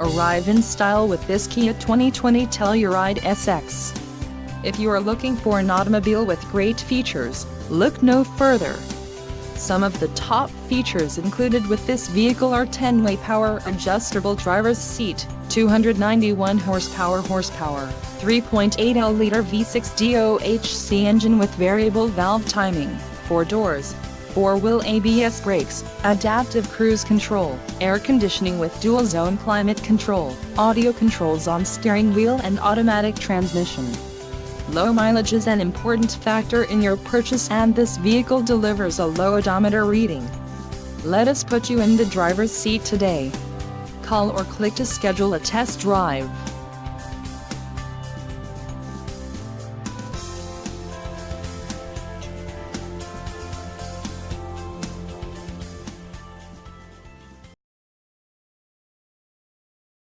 Arrive in style with this Kia 2020 Telluride SX. If you are looking for an automobile with great features, look no further. Some of the top features included with this vehicle are 10-way power adjustable driver's seat, 291 horsepower, 3.8L V6 DOHC engine with variable valve timing, 4 doors, 4-wheel ABS brakes, adaptive cruise control, air conditioning with dual-zone climate control, audio controls on steering wheel and automatic transmission. Low mileage is an important factor in your purchase, and this vehicle delivers a low odometer reading. Let us put you in the driver's seat today. Call or click to schedule a test drive.